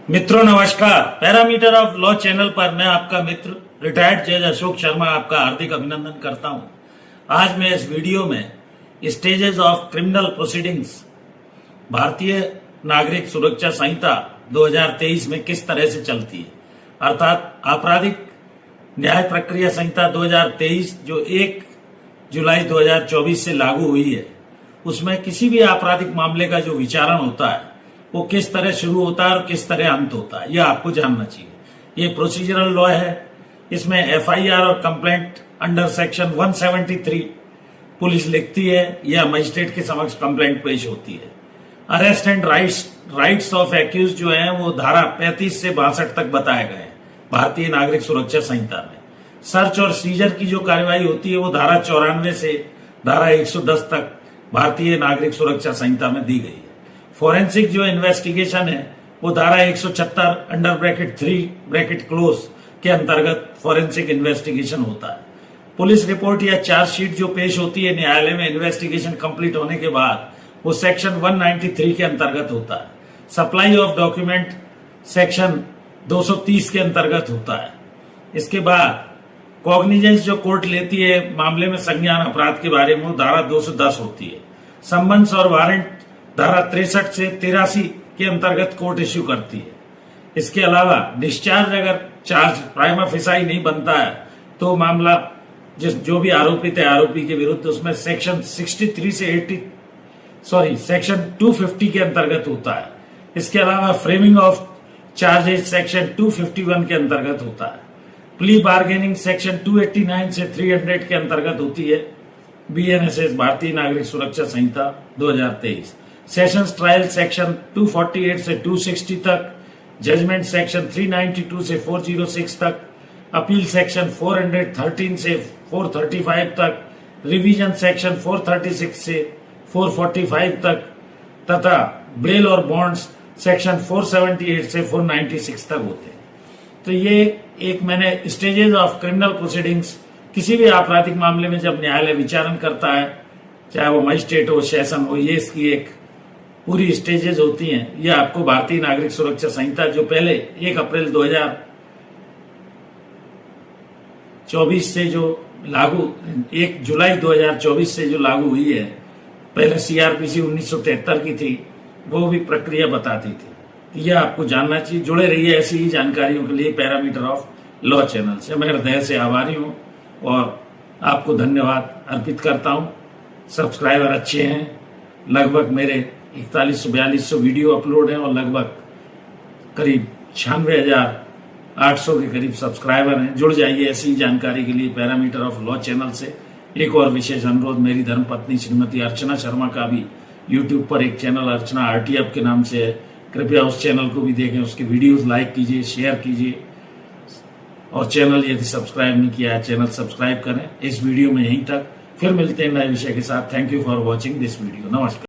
मित्रों नमस्कार। Parameter of law channel पर मैं आपका मित्र रिटायर्ड जज अशोक शर्मा आपका हार्दिक अभिनंदन करता हूं। आज मैं इस वीडियो में स्टेजेस ऑफ क्रिमिनल प्रोसीडिंग्स भारतीय नागरिक सुरक्षा संहिता 2023 में किस तरह से चलती है, अर्थात आपराधिक न्याय प्रक्रिया संहिता 2023 जो 1 जुलाई 2024 से लागू हुई है, उसमें किसी भी आपराधिक मामले का जो विचारण होता है वो किस तरह शुरू होता है और किस तरह अंत होता है, यह आपको जानना चाहिए। ये प्रोसीजरल लॉ है। इसमें एफआईआर और कंप्लेंट अंडर सेक्शन 173 पुलिस लिखती है या मजिस्ट्रेट के समक्ष कंप्लेंट पेश होती है। Arrest and rights of accused जो है वो धारा 35 से 62 तक बताए गए हैं भारतीय नागरिक सुरक्षा संहिता में। सर्च और सीजर की जो कार्यवाही होती है वो धारा 94 से धारा 110 तक भारतीय नागरिक सुरक्षा संहिता में दी गई है। फॉरेंसिक जो इन्वेस्टिगेशन है वो धारा 176 अंडर ब्रैकेट 3 ब्रैकेट क्लोज के अंतर्गत फॉरेंसिक इन्वेस्टिगेशन होता है। पुलिस रिपोर्ट या चार्जशीट जो पेश होती है न्यायालय में इन्वेस्टिगेशन कंप्लीट होने के बाद वो सेक्शन 193 के अंतर्गत होता है। सप्लाई ऑफ डॉक्यूमेंट सेक्शन 230 के अंतर्गत होता है। इसके बाद कॉग्निजेंस जो कोर्ट लेती है मामले में संज्ञान अपराध के बारे में वो धारा 210 होती है। सम्मन्स और वारंट धारा 63 से 83 के अंतर्गत कोर्ट इश्यू करती है। इसके अलावा डिस्चार्ज अगर चार्ज प्राइमा फेसाई नहीं बनता है तो मामला जो भी आरोपित है आरोपी के विरुद्ध उसमें सेक्शन 63 से सेक्शन 250 के अंतर्गत होता है। इसके अलावा फ्रेमिंग ऑफ चार्जेस सेक्शन 251 के अंतर्गत होता है। प्ली बार्गेनिंग सेक्शन 289 से 300 के अंतर्गत होती है। बीएनएसएस भारतीय नागरिक सुरक्षा संहिता 2023। सेशंस ट्रायल सेक्शन 248 से 260 तक, जजमेंट सेक्शन 392 से 406 तक, अपील सेक्शन 413 से 435 तक, रिवीजन सेक्शन 436 से 445 तक तथा बेल और बॉन्ड्स सेक्शन 478 से 496 तक होते हैं। तो ये एक मैंने स्टेजेस ऑफ क्रिमिनल प्रोसीडिंग्स किसी भी आपराधिक मामले में जब न्यायालय विचारण करता है, चाहे वो मजिस्ट्रेट हो, सेशन हो, ये इसकी एक पूरी स्टेजेस होती हैं। ये आपको भारतीय नागरिक सुरक्षा संहिता जो पहले 1 अप्रैल 2024 से जो लागू 1 जुलाई 2024 से जो लागू हुई है, पहले सीआरपीसी 1973 की थी, वो भी प्रक्रिया बताती थी। यह आपको जानना चाहिए। जुड़े रहिए ऐसी ही जानकारियों के लिए पैरामीटर ऑफ लॉ चैनल से। मैं हृदय से आभारी हूं और आपको धन्यवाद अर्पित करता हूं। सब्सक्राइबर अच्छे हैं, लगभग मेरे 4100-4200 वीडियो अपलोड हैं और लगभग करीब 96,800 के करीब सब्सक्राइबर हैं। जुड़ जाइए ऐसी जानकारी के लिए पैरामीटर ऑफ लॉ चैनल से। एक और विशेष अनुरोध, मेरी धर्मपत्नी श्रीमती अर्चना शर्मा का भी यूट्यूब पर एक चैनल अर्चना आरटीएफ के नाम से है। कृपया उस चैनल को भी देखें, उसके वीडियोस लाइक कीजिए, शेयर कीजिए और चैनल यदि सब्सक्राइब नहीं किया है चैनल सब्सक्राइब करें। इस वीडियो में यहीं तक, फिर मिलते हैं नए विषय के साथ। Thank you for watching this video. नमस्कार।